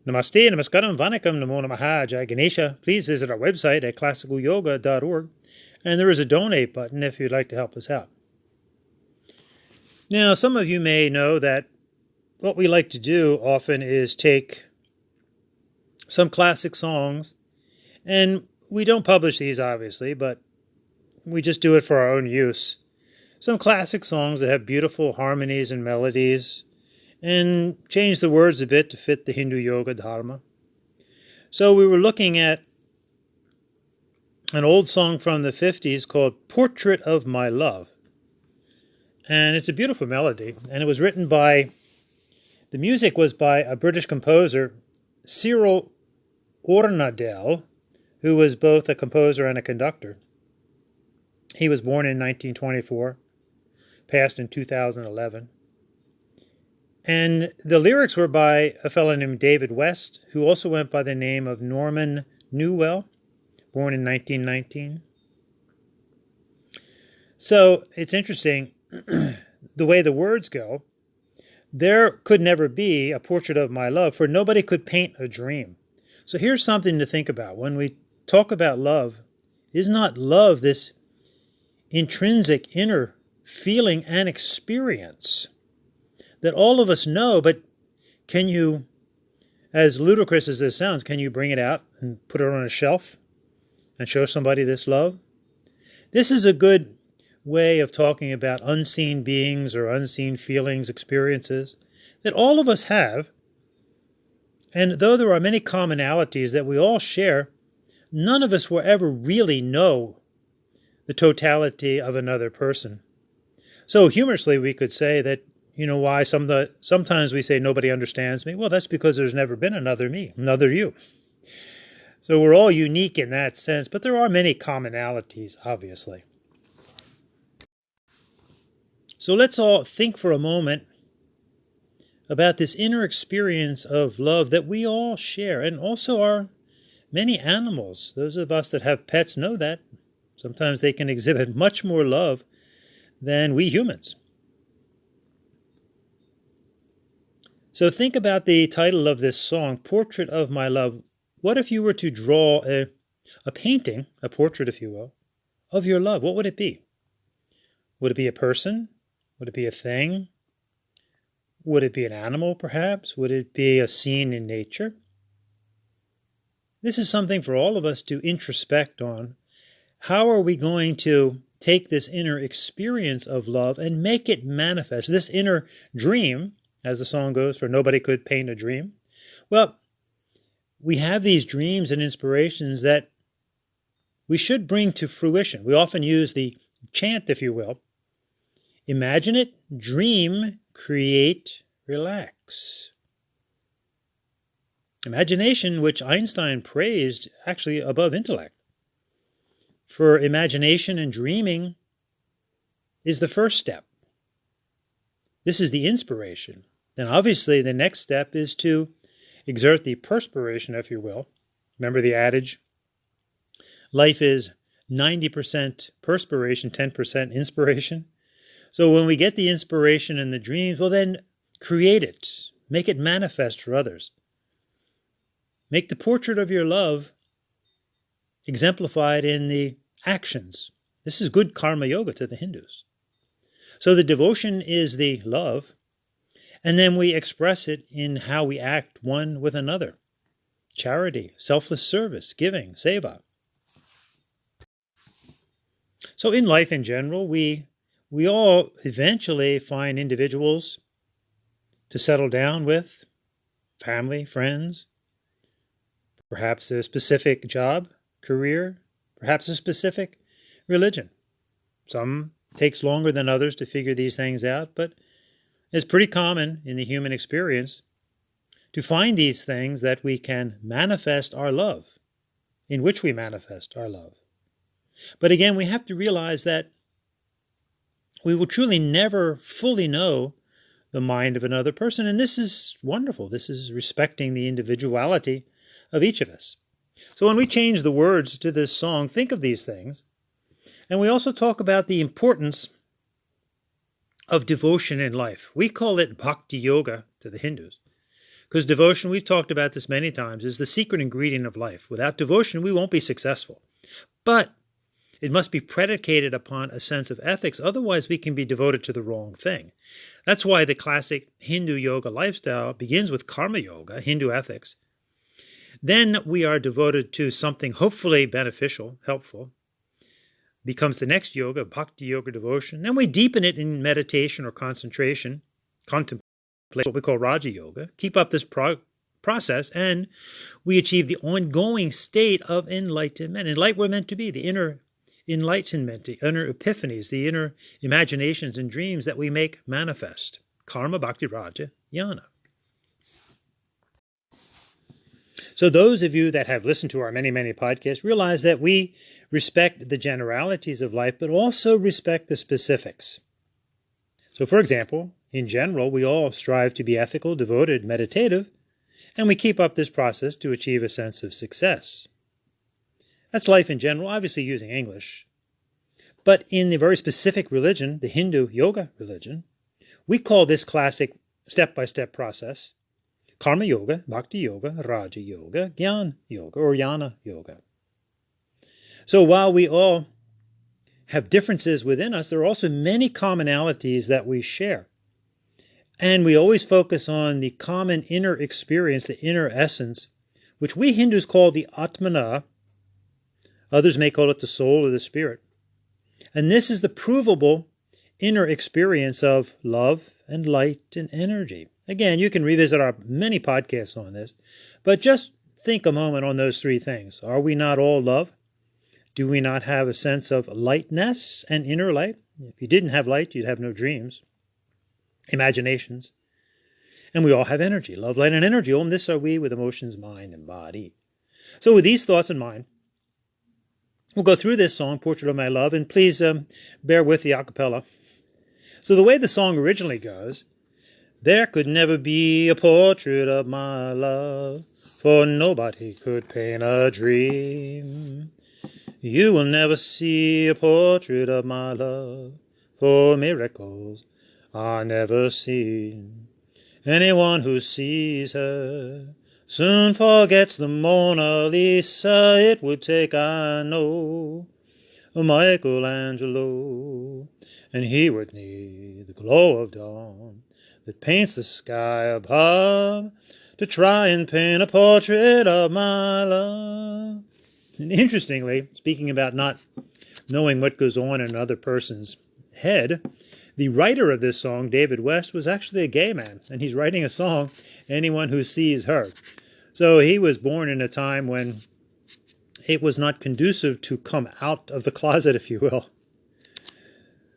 Namaste, Namaskaram, Vanakkam, Namo Namaha, Jai Ganesha. Please visit our website at classicalyoga.org, and there is a donate button if you'd like to help us out. Now, some of you may know that what we like to do often is take some classic songs, and we don't publish these, obviously, but we just do it for our own use. Some classic songs that have beautiful harmonies and melodies, and change the words a bit to fit the Hindu yoga dharma. So we were looking at an old song from the 50s called Portrait of My Love. And it's a beautiful melody, and it was written by, the music was by a British composer, Cyril Ornadel, who was both a composer and a conductor. He was born in 1924, passed in 2011. And the lyrics were by a fellow named David West, who also went by the name of Norman Newell, born in 1919. So it's interesting, the way the words go. There could never be a portrait of my love, for nobody could paint a dream. So here's something to think about. When we talk about love, is not love this intrinsic inner feeling and experience that all of us know, but can you, as ludicrous as this sounds, can you bring it out and put it on a shelf and show somebody this love? This is a good way of talking about unseen beings or unseen feelings, experiences that all of us have. And though there are many commonalities that we all share, none of us will ever really know the totality of another person. So humorously, we could say that, you know, why sometimes we say nobody understands me. Well, that's because there's never been another me, another you. So we're all unique in that sense, but there are many commonalities, obviously. So let's all think for a moment about this inner experience of love that we all share, and also our many animals. Those of us that have pets know that. Sometimes they can exhibit much more love than we humans. So think about the title of this song, Portrait of My Love. What if you were to draw a painting, a portrait, if you will, of your love? What would it be? Would it be a person? Would it be a thing? Would it be an animal, perhaps? Would it be a scene in nature? This is something for all of us to introspect on. How are we going to take this inner experience of love and make it manifest? This inner dream, as the song goes, for nobody could paint a dream. Well, we have these dreams and inspirations that we should bring to fruition. We often use the chant, if you will. Imagine it, dream, create, relax. Imagination, which Einstein praised actually above intellect. For imagination and dreaming is the first step. This is the inspiration. Then obviously the next step is to exert the perspiration, if you will. Remember the adage, life is 90% perspiration, 10% inspiration. So when we get the inspiration and the dreams, well then create it. Make it manifest for others. Make the portrait of your love exemplified in the actions. This is good karma yoga to the Hindus. So the devotion is the love, and then we express it in how we act one with another. Charity, selfless service, giving, seva. So in life in general, we all eventually find individuals to settle down with, family, friends, perhaps a specific job, career, perhaps a specific religion. Some takes longer than others to figure these things out, but it's pretty common in the human experience to find these things that we can manifest our love, in which we manifest our love. But again, we have to realize that we will truly never fully know the mind of another person, and this is wonderful. This is respecting the individuality of each of us. So when we change the words to this song, think of these things. And we also talk about the importance of devotion in life. We call it bhakti yoga to the Hindus. Because devotion, we've talked about this many times, is the secret ingredient of life. Without devotion, we won't be successful. But it must be predicated upon a sense of ethics. Otherwise, we can be devoted to the wrong thing. That's why the classic Hindu yoga lifestyle begins with karma yoga, Hindu ethics. Then we are devoted to something hopefully beneficial, helpful. Becomes the next yoga, bhakti yoga, devotion. Then we deepen it in meditation or concentration, contemplation, what we call Raja Yoga. Keep up this process, and we achieve the ongoing state of enlightenment. And light we're meant to be, the inner enlightenment, the inner epiphanies, the inner imaginations and dreams that we make manifest. Karma, Bhakti, Raja, Jnana. So those of you that have listened to our many, many podcasts realize that we respect the generalities of life, but also respect the specifics. So for example, in general, we all strive to be ethical, devoted, meditative, and we keep up this process to achieve a sense of success. That's life in general, obviously using English. But in the very specific religion, the Hindu yoga religion, we call this classic step-by-step process Karma Yoga, Bhakti Yoga, Raja Yoga, Jnana Yoga, or Jnana Yoga. So while we all have differences within us, there are also many commonalities that we share. And we always focus on the common inner experience, the inner essence, which we Hindus call the Atmana. Others may call it the soul or the spirit. And this is the provable inner experience of love and light and energy. Again, you can revisit our many podcasts on this, but just think a moment on those three things. Are we not all love? Do we not have a sense of lightness and inner light? If you didn't have light, you'd have no dreams, imaginations. And we all have energy, love, light, and energy. Om, this are we with emotions, mind, and body. So with these thoughts in mind, we'll go through this song, Portrait of My Love, and please bear with the a cappella. So the way the song originally goes, there could never be a portrait of my love, for nobody could paint a dream. You will never see a portrait of my love, for miracles are never seen. Anyone who sees her soon forgets the Mona Lisa. It would take, I know, a Michelangelo, and he would need the glow of dawn that paints the sky above to try and paint a portrait of my love. And interestingly, speaking about not knowing what goes on in another person's head, the writer of this song, David West, was actually a gay man, and he's writing a song, Anyone Who Sees Her. So he was born in a time when it was not conducive to come out of the closet, if you will.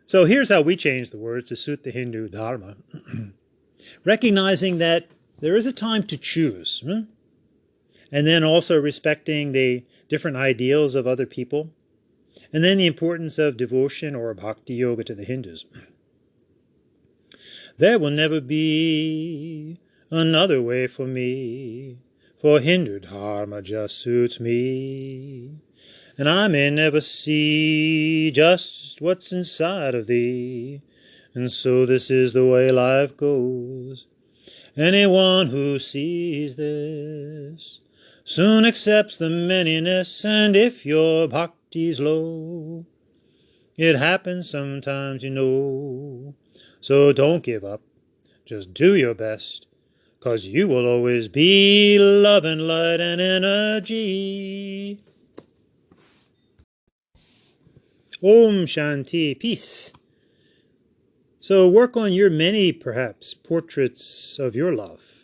So here's how we change the words to suit the Hindu Dharma. Recognizing that there is a time to choose, and then also respecting the different ideals of other people, and then the importance of devotion or bhakti yoga to the Hindus. There will never be another way for me, for Hindu Dharma just suits me, and I may never see just what's inside of thee, and so this is the way life goes. Anyone who sees this soon accepts the manyness, and if your bhakti's low, it happens sometimes, you know. So don't give up, just do your best, 'cause you will always be love and light and energy. Om Shanti, peace. So work on your many, perhaps, portraits of your love.